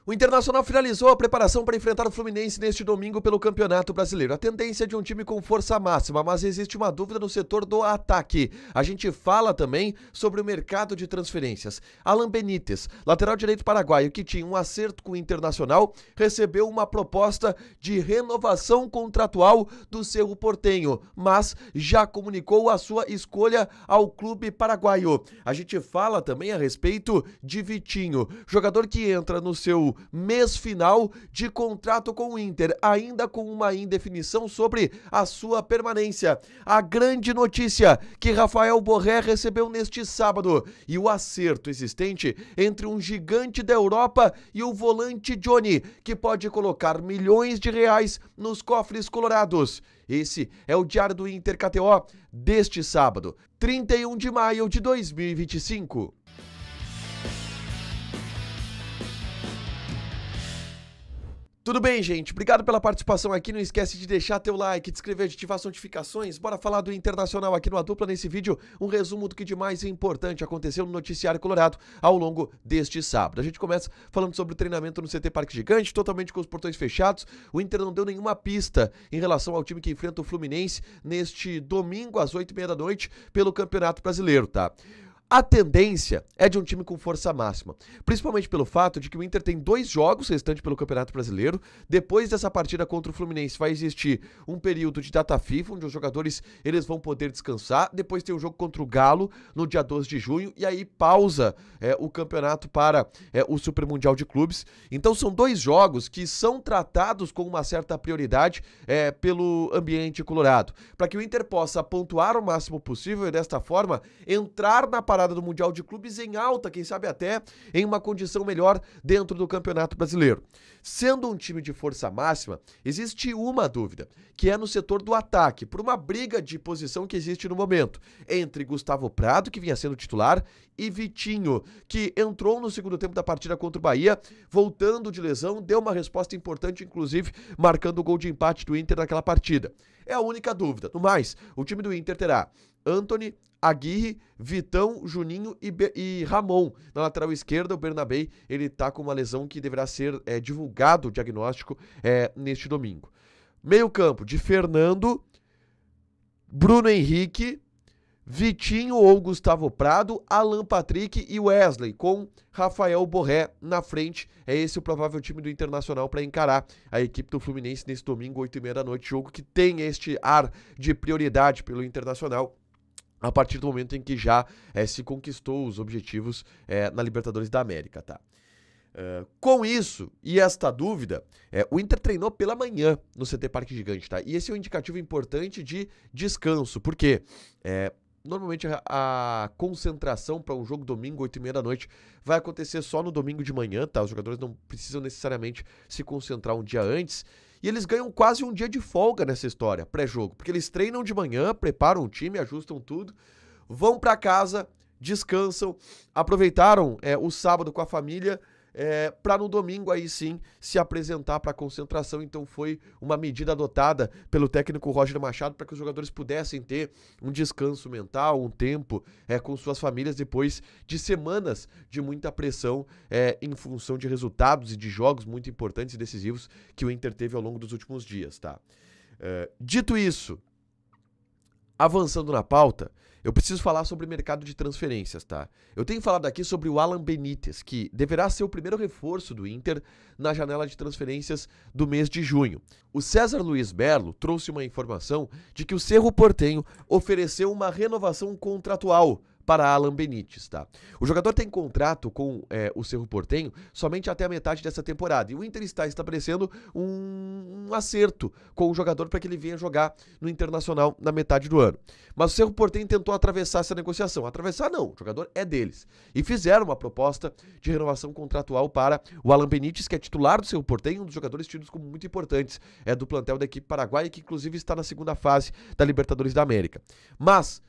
O Internacional finalizou a preparação para enfrentar o Fluminense neste domingo pelo Campeonato Brasileiro. A tendência é de um time com força máxima, mas existe uma dúvida no setor do ataque. A gente fala também sobre o mercado de transferências. Alan Benítez, lateral direito paraguaio, que tinha um acerto com o Internacional, recebeu uma proposta de renovação contratual do Cerro Porteño, mas já comunicou a sua escolha ao clube paraguaio. A gente fala também a respeito de Vitinho, jogador que entra no seu mês final de contrato com o Inter, ainda com uma indefinição sobre a sua permanência. A grande notícia que Rafael Borré recebeu neste sábado e o acerto existente entre um gigante da Europa e o volante Johnny, que pode colocar milhões de reais nos cofres colorados. Esse é o Diário do Inter KTO deste sábado, 31 de maio de 2025. Tudo bem, gente? Obrigado pela participação aqui. Não esquece de deixar teu like, de inscrever, de ativar as notificações. Bora falar do Internacional aqui no A Dupla nesse vídeo. Um resumo do que de mais importante aconteceu no noticiário colorado ao longo deste sábado. A gente começa falando sobre o treinamento no CT Parque Gigante, totalmente com os portões fechados. O Inter não deu nenhuma pista em relação ao time que enfrenta o Fluminense neste domingo às 8h30 da noite pelo Campeonato Brasileiro, tá? A tendência é de um time com força máxima, principalmente pelo fato de que o Inter tem 2 jogos restantes pelo Campeonato Brasileiro. Depois dessa partida contra o Fluminense vai existir um período de data FIFA, onde os jogadores eles vão poder descansar. Depois tem o jogo contra o Galo no dia 12 de junho e aí pausa o campeonato para o Super Mundial de Clubes. Então são 2 jogos que são tratados com uma certa prioridade pelo ambiente colorado, para que o Inter possa pontuar o máximo possível e desta forma entrar na parada do Mundial de Clubes em alta, quem sabe até em uma condição melhor dentro do Campeonato Brasileiro. Sendo um time de força máxima, existe uma dúvida, que é no setor do ataque, por uma briga de posição que existe no momento, entre Gustavo Prado, que vinha sendo titular, e Vitinho, que entrou no segundo tempo da partida contra o Bahia, voltando de lesão, deu uma resposta importante, inclusive marcando o gol de empate do Inter naquela partida. É a única dúvida. No mais, o time do Inter terá Antony, Aguirre, Vitão, Juninho e Ramon. Na lateral esquerda, o Bernabei, ele tá com uma lesão que deverá ser divulgado o diagnóstico neste domingo. Meio campo de Fernando, Bruno Henrique, Vitinho ou Gustavo Prado, Alan Patrick e Wesley, com Rafael Borré na frente. É esse o provável time do Internacional para encarar a equipe do Fluminense nesse domingo, 8h30 da noite, jogo que tem este ar de prioridade pelo Internacional, a partir do momento em que já se conquistou os objetivos na Libertadores da América, tá? Com isso e esta dúvida, o Inter treinou pela manhã no CT Parque Gigante, tá? E esse é um indicativo importante de descanso, porque normalmente a concentração para um jogo domingo, 8h30 da noite, vai acontecer só no domingo de manhã, tá? Os jogadores não precisam necessariamente se concentrar um dia antes. E eles ganham quase um dia de folga nessa história, pré-jogo, porque eles treinam de manhã, preparam o time, ajustam tudo, vão para casa, descansam, aproveitaram o sábado com a família, para no domingo aí sim se apresentar para a concentração. Então foi uma medida adotada pelo técnico Roger Machado para que os jogadores pudessem ter um descanso mental, um tempo com suas famílias depois de semanas de muita pressão em função de resultados e de jogos muito importantes e decisivos que o Inter teve ao longo dos últimos dias, tá? Dito isso, avançando na pauta, eu preciso falar sobre o mercado de transferências, tá? Eu tenho falado aqui sobre o Alan Benítez, que deverá ser o primeiro reforço do Inter na janela de transferências do mês de junho. O César Luiz Merlo trouxe uma informação de que o Cerro Porteño ofereceu uma renovação contratual para Alan Benítez, tá? O jogador tem contrato com o Cerro Porteño somente até a metade dessa temporada, e o Inter está estabelecendo um acerto com o jogador para que ele venha jogar no Internacional na metade do ano. Mas o Cerro Porteño tentou atravessar essa negociação. Atravessar não, o jogador é deles. E fizeram uma proposta de renovação contratual para o Alan Benítez, que é titular do Cerro Porteño, um dos jogadores tidos como muito importantes do plantel da equipe paraguaia, que inclusive está na segunda fase da Libertadores da América. Mas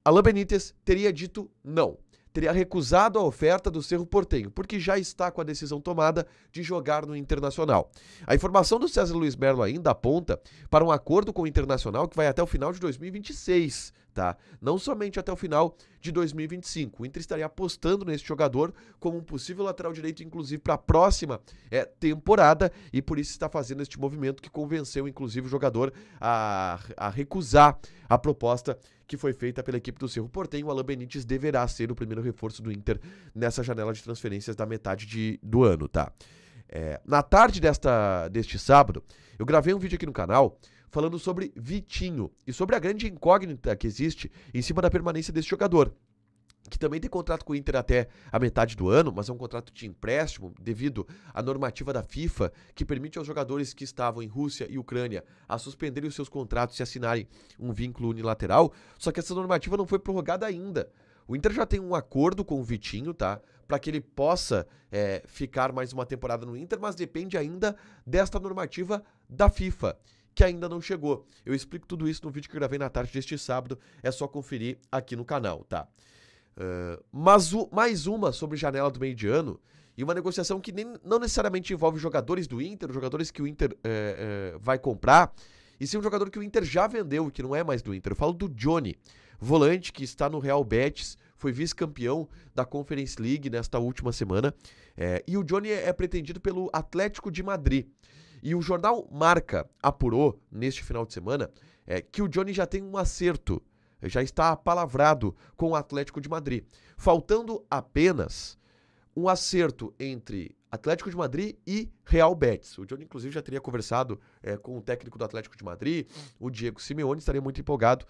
Alan Benítez teria dito não, teria recusado a oferta do Cerro Porteño, porque já está com a decisão tomada de jogar no Internacional. A informação do César Luiz Merlo ainda aponta para um acordo com o Internacional que vai até o final de 2026, tá? Não somente até o final de 2025. O Inter estaria apostando nesse jogador como um possível lateral direito, inclusive para a próxima temporada, e por isso está fazendo este movimento que convenceu, inclusive, o jogador a recusar a proposta que foi feita pela equipe do Cerro Porteño. O Alan Benítez deverá ser o primeiro reforço do Inter nessa janela de transferências da metade do ano, tá? Na tarde deste sábado, eu gravei um vídeo aqui no canal falando sobre Vitinho e sobre a grande incógnita que existe em cima da permanência desse jogador, que também tem contrato com o Inter até a metade do ano, mas é um contrato de empréstimo devido à normativa da FIFA, que permite aos jogadores que estavam em Rússia e Ucrânia a suspenderem os seus contratos e assinarem um vínculo unilateral, só que essa normativa não foi prorrogada ainda. O Inter já tem um acordo com o Vitinho, tá? Para que ele possa ficar mais uma temporada no Inter, mas depende ainda desta normativa da FIFA, que ainda não chegou. Eu explico tudo isso no vídeo que eu gravei na tarde deste sábado, é só conferir aqui no canal, tá? Mais uma sobre janela do meio de ano, e uma negociação que não necessariamente envolve jogadores do Inter, os jogadores que o Inter vai comprar, e sim um jogador que o Inter já vendeu e que não é mais do Inter. Eu falo do Johnny, volante que está no Real Betis, foi vice-campeão da Conference League nesta última semana, e o Johnny é pretendido pelo Atlético de Madrid. E o jornal Marca apurou, neste final de semana, que o Johnny já tem um acerto, já está apalavrado com o Atlético de Madrid, faltando apenas um acerto entre Atlético de Madrid e Real Betis. O Johnny, inclusive, já teria conversado com o técnico do Atlético de Madrid, o Diego Simeone, estaria muito empolgado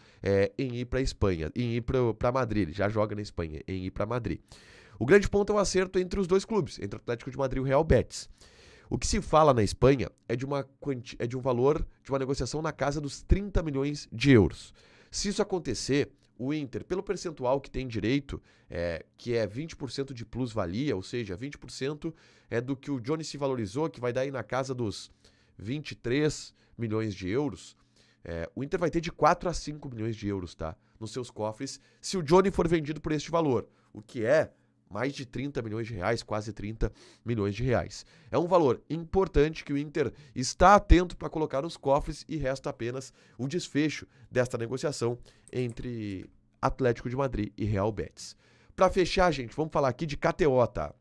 em ir para a Espanha, em ir para Madrid. Ele já joga na Espanha, em ir para Madrid. O grande ponto é o acerto entre os dois clubes, entre o Atlético de Madrid e o Real Betis. O que se fala na Espanha é de um valor, de uma negociação na casa dos 30 milhões de euros. Se isso acontecer, o Inter, pelo percentual que tem direito, que é 20% de plusvalia, ou seja, 20% do que o Johnny se valorizou, que vai dar aí na casa dos 23 milhões de euros, o Inter vai ter de 4 a 5 milhões de euros, tá? Nos seus cofres, se o Johnny for vendido por este valor, o que é mais de 30 milhões de reais, quase 30 milhões de reais. É um valor importante que o Inter está atento para colocar nos cofres, e resta apenas o desfecho desta negociação entre Atlético de Madrid e Real Betis. Para fechar, gente, vamos falar aqui de KTO, tá?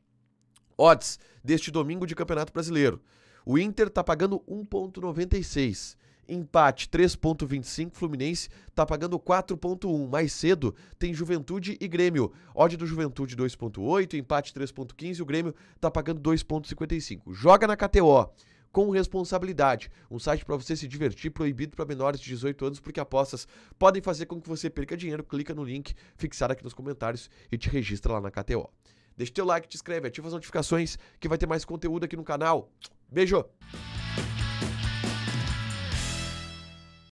Odds deste domingo de Campeonato Brasileiro. O Inter está pagando 1,96. Empate 3,25, Fluminense tá pagando 4,1. Mais cedo tem Juventude e Grêmio. Odd do Juventude 2,8, empate 3,15, o Grêmio tá pagando 2,55. Joga na KTO com responsabilidade. Um site para você se divertir, proibido para menores de 18 anos, porque apostas podem fazer com que você perca dinheiro. Clica no link fixado aqui nos comentários e te registra lá na KTO. Deixa teu like, te inscreve, ativa as notificações que vai ter mais conteúdo aqui no canal. Beijo!